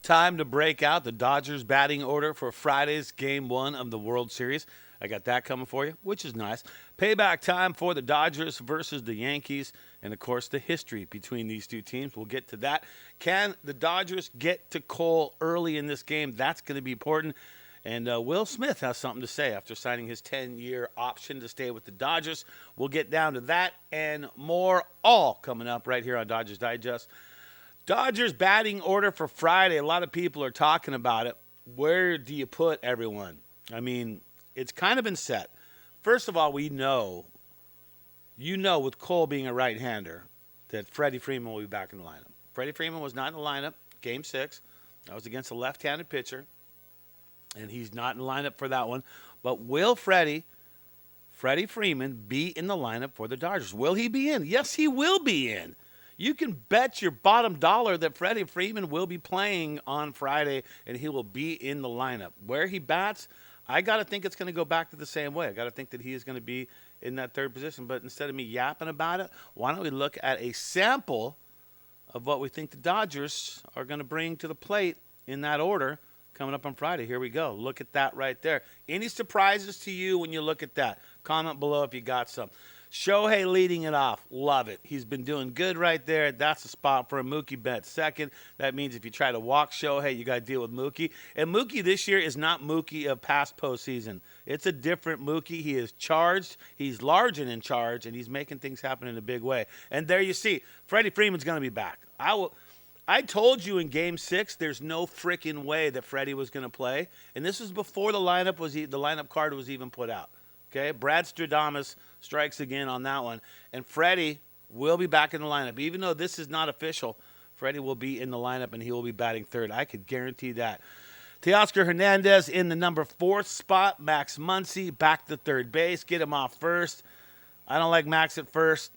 Time to break out the Dodgers batting order for Friday's Game 1 of the World Series. I got that coming for you, which is nice. Payback time for the Dodgers versus the Yankees. And, of course, the history between these two teams. We'll get to that. Can the Dodgers get to Cole early in this game? That's going to be important. And Will Smith has something to say after signing his 10-year option to stay with the Dodgers. We'll get down to that and more, all coming up right here on Dodgers Digest. Dodgers batting order for Friday. A lot of people are talking about it. Where do you put everyone? I mean, it's kind of been set. First of all, we know, with Cole being a right-hander, that Freddie Freeman will be back in the lineup. Freddie Freeman was not in the lineup, Game 6. That was against a left-handed pitcher, and he's not in the lineup for that one. But will Freddie Freeman be in the lineup for the Dodgers? Will he be in? Yes, he will be in. You can bet your bottom dollar that Freddie Freeman will be playing on Friday, and he will be in the lineup. Where he bats, I got to think it's going to go back to the same way. I got to think that he is going to be in that third position. But instead of me yapping about it, why don't we look at a sample of what we think the Dodgers are going to bring to the plate in that order coming up on Friday. Here we go. Look at that right there. Any surprises to you when you look at that? Comment below if you got some. Shohei leading it off. Love it. He's been doing good right there. That's the spot for him. Mookie Betts second. That means if you try to walk Shohei, you got to deal with Mookie. And Mookie this year is not Mookie of past postseason. It's a different Mookie. He is charged. He's large and in charge, and he's making things happen in a big way. And there you see, Freddie Freeman's going to be back. I told you in Game 6 there's no freaking way that Freddie was going to play. And this was before the lineup card was even put out. Okay, Brad Stradamus strikes again on that one. And Freddie will be back in the lineup. Even though this is not official, Freddie will be in the lineup, and he will be batting third. I could guarantee that. Teoscar Hernandez in the number 4 spot. Max Muncy back to third base. Get him off first. I don't like Max at first.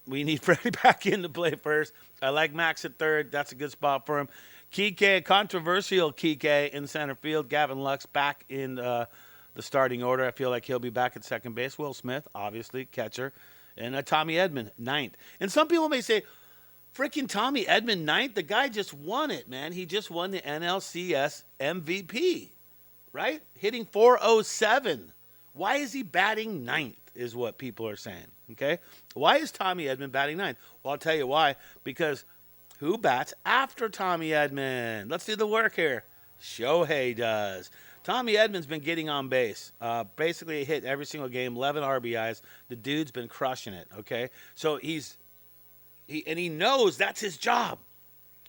We need Freddie back in to play first. I like Max at third. That's a good spot for him. Kike, controversial Kike in center field. Gavin Lux back in the starting order. I feel like he'll be back at second base. Will Smith, obviously, catcher. And Tommy Edman, ninth. And some people may say, freaking Tommy Edman, ninth? The guy just won it, man. He just won the NLCS MVP, right? Hitting 407. Why is he batting ninth is what people are saying, okay? Why is Tommy Edman batting ninth? Well, I'll tell you why. Because who bats after Tommy Edman? Let's do the work here. Shohei does. Tommy Edman's been getting on base. Basically, a hit every single game, 11 RBIs. The dude's been crushing it, okay? So he knows that's his job.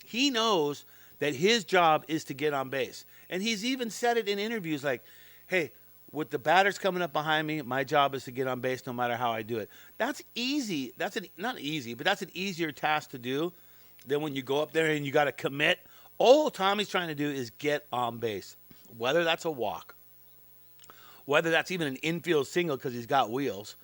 He knows that his job is to get on base. And he's even said it in interviews like, hey, with the batters coming up behind me, my job is to get on base no matter how I do it. That's easy. Not easy, but that's an easier task to do than when you go up there and you got to commit. All Tommy's trying to do is get on base. Whether that's a walk, whether that's even an infield single because he's got wheels,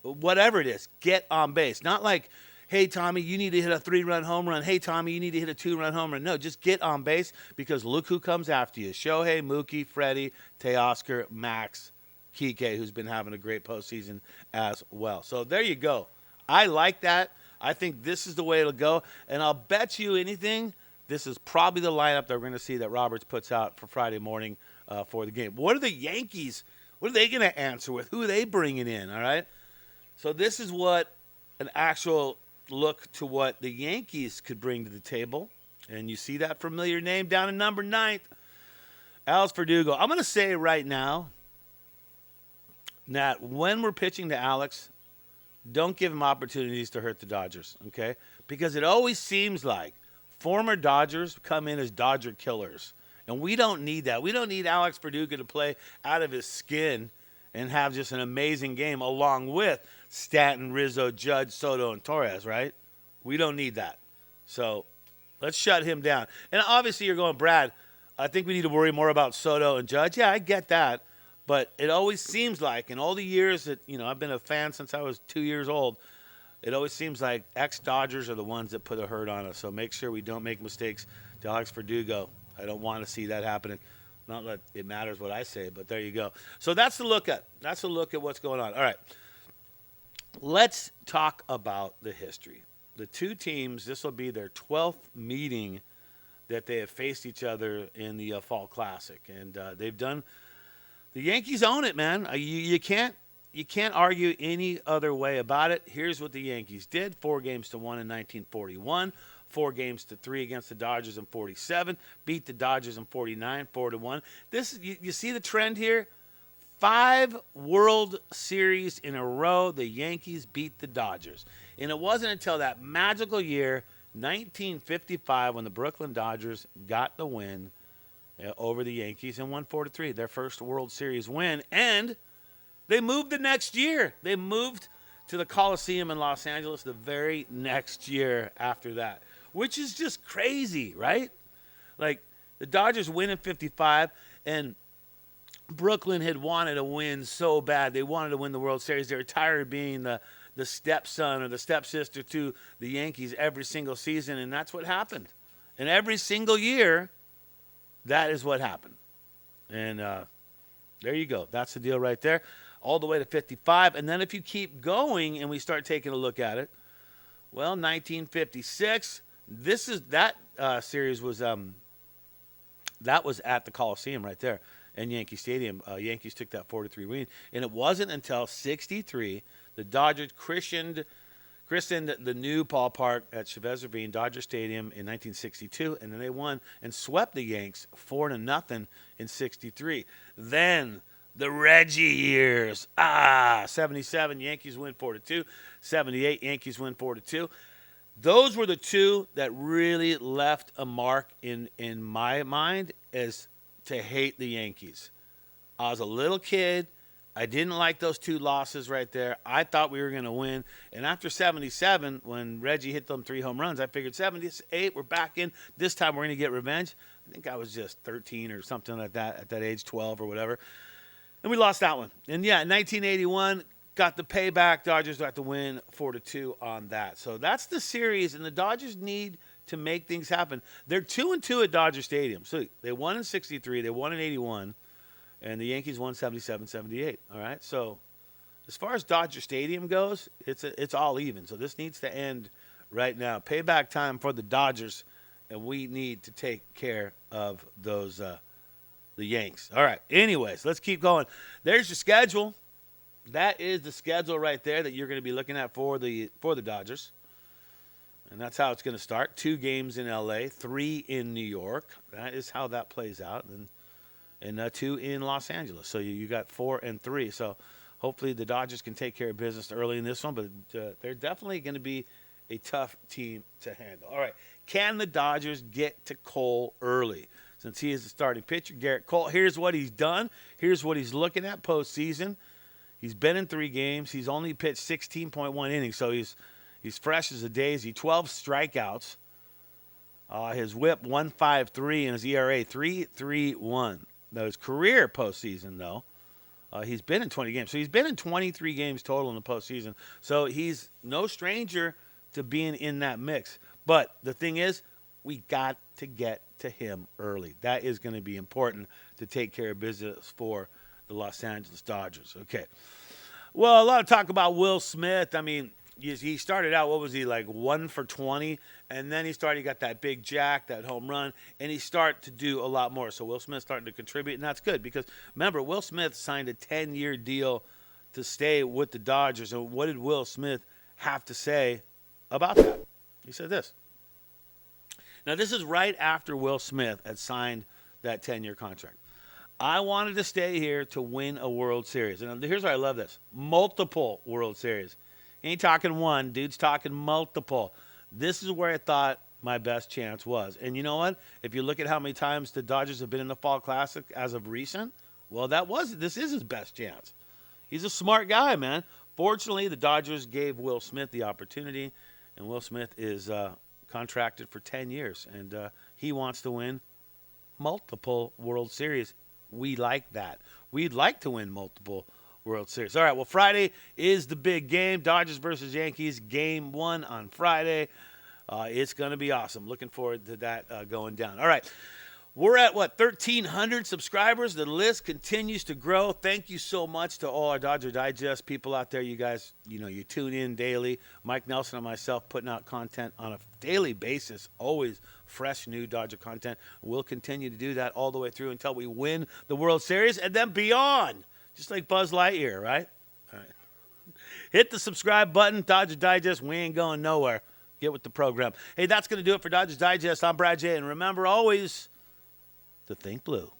whatever it is, get on base. Not like, hey, Tommy, you need to hit a 3-run home run. Hey, Tommy, you need to hit a 2-run home run. No, just get on base because look who comes after you. Shohei, Mookie, Freddie, Teoscar, Max, Kike, who's been having a great postseason as well. So there you go. I like that. I think this is the way it'll go. And I'll bet you anything, this is probably the lineup that we're going to see that Roberts puts out for Friday morning for the game. What are the Yankees? What are they going to answer with? Who are they bringing in? All right. So this is what an actual look to what the Yankees could bring to the table. And you see that familiar name down in number 9, Alex Verdugo. I'm going to say right now that when we're pitching to Alex, don't give him opportunities to hurt the Dodgers, okay? Because it always seems like former Dodgers come in as Dodger killers. And we don't need that. We don't need Alex Verdugo to play out of his skin and have just an amazing game along with Stanton, Rizzo, Judge, Soto, and Torres, right? We don't need that. So let's shut him down. And obviously you're going, Brad, I think we need to worry more about Soto and Judge. Yeah, I get that. But it always seems like in all the years that, I've been a fan since I was 2 years old, it always seems like ex-Dodgers are the ones that put a hurt on us. So make sure we don't make mistakes to Alex Verdugo. I don't want to see that happening. Not that it matters what I say, but there you go. So that's the look at. That's a look at what's going on. All right. Let's talk about the history. The two teams, this will be their 12th meeting that they have faced each other in the Fall Classic. And they've done – the Yankees own it, man. You can't argue any other way about it. Here's what the Yankees did. 4-1 in 1941. 4-3 against the Dodgers in 47. Beat the Dodgers in 49, 4-1. You see the trend here? 5 World Series in a row, the Yankees beat the Dodgers. And it wasn't until that magical year, 1955, when the Brooklyn Dodgers got the win over the Yankees and won 4-3, their first World Series win. And they moved the next year. They moved to the Coliseum in Los Angeles the very next year after that, which is just crazy, right? Like, the Dodgers win in 55, and Brooklyn had wanted to win so bad. They wanted to win the World Series. They were tired of being the stepson or the stepsister to the Yankees every single season, and that's what happened. And every single year, that is what happened. And there you go. That's the deal right there, all the way to 55. And then if you keep going and we start taking a look at it, well, 1956, that series was that was at the Coliseum right there in Yankee Stadium. Yankees took that 4-3 win, and it wasn't until 63 the Dodgers christened the new ballpark at Chavez Ravine, Dodger Stadium, in 1962, and then they won and swept the Yanks 4-0 in 63. Then the Reggie years. 77 Yankees win 4-2. 78 Yankees win 4-2. Those were the two that really left a mark in my mind as to hate the Yankees. I was a little kid. I didn't like those 2 losses right there. I thought we were going to win. And after 77, when Reggie hit them 3 home runs, I figured 78, we're back in. This time we're going to get revenge. I think I was just 13 or something like that at that age, 12 or whatever. And we lost that one. And, yeah, 1981, got the payback. Dodgers got the win 4-2 on that. So that's the series, and the Dodgers need to make things happen. They're 2-2 at Dodger Stadium. So they won in 63, they won in 81, and the Yankees won 77, 78. All right? So as far as Dodger Stadium goes, it's all even. So this needs to end right now. Payback time for the Dodgers, and we need to take care of those the Yanks. All right. Anyways, let's keep going. There's your schedule. That is the schedule right there that you're going to be looking at for the Dodgers. And that's how it's going to start. 2 games in L.A., 3 in New York. That is how that plays out. And 2 in Los Angeles. So you got 4 and 3. So hopefully the Dodgers can take care of business early in this one. But they're definitely going to be a tough team to handle. All right. Can the Dodgers get to Cole early? Since he is the starting pitcher, Garett Cole, here's what he's done. Here's what he's looking at postseason. He's been in 3 games. He's only pitched 16.1 innings, so he's fresh as a daisy. 12 strikeouts. His WHIP 1.53 and his ERA 3.31. Now his career postseason though, he's been in 20 games, so he's been in 23 games total in the postseason. So he's no stranger to being in that mix. But the thing is, we got to get to him early. That is going to be important to take care of business for the Los Angeles Dodgers. Okay. Well, a lot of talk about Will Smith. I mean, he started out, what was he, like 1 for 20? And then he got that big jack, that home run, and he started to do a lot more. So Will Smith starting to contribute, and that's good because, remember, Will Smith signed a 10-year deal to stay with the Dodgers. And what did Will Smith have to say about that? He said this. Now, this is right after Will Smith had signed that 10-year contract. I wanted to stay here to win a World Series. And here's why I love this. Multiple World Series. He ain't talking one. Dude's talking multiple. This is where I thought my best chance was. And you know what? If you look at how many times the Dodgers have been in the Fall Classic as of recent, well, this is his best chance. He's a smart guy, man. Fortunately, the Dodgers gave Will Smith the opportunity, and Will Smith is contracted for 10 years, and he wants to win multiple World Series. We like that. We'd like to win multiple World Series. All right, well, Friday is the big game. Dodgers versus Yankees, game 1 on Friday. It's going to be awesome. Looking forward to that going down. All right, we're at, 1,300 subscribers. The list continues to grow. Thank you so much to all our Dodger Digest people out there. You guys, you tune in daily. Mike Nelson and myself putting out content on a daily basis, always fresh new Dodger content. We'll continue to do that all the way through until we win the World Series and then beyond, just like Buzz Lightyear, right? All right. Hit the subscribe button. Dodger Digest, we ain't going nowhere. Get with the program. Hey, that's going to do it for Dodgers Digest. I'm Brad J. And remember always to think blue.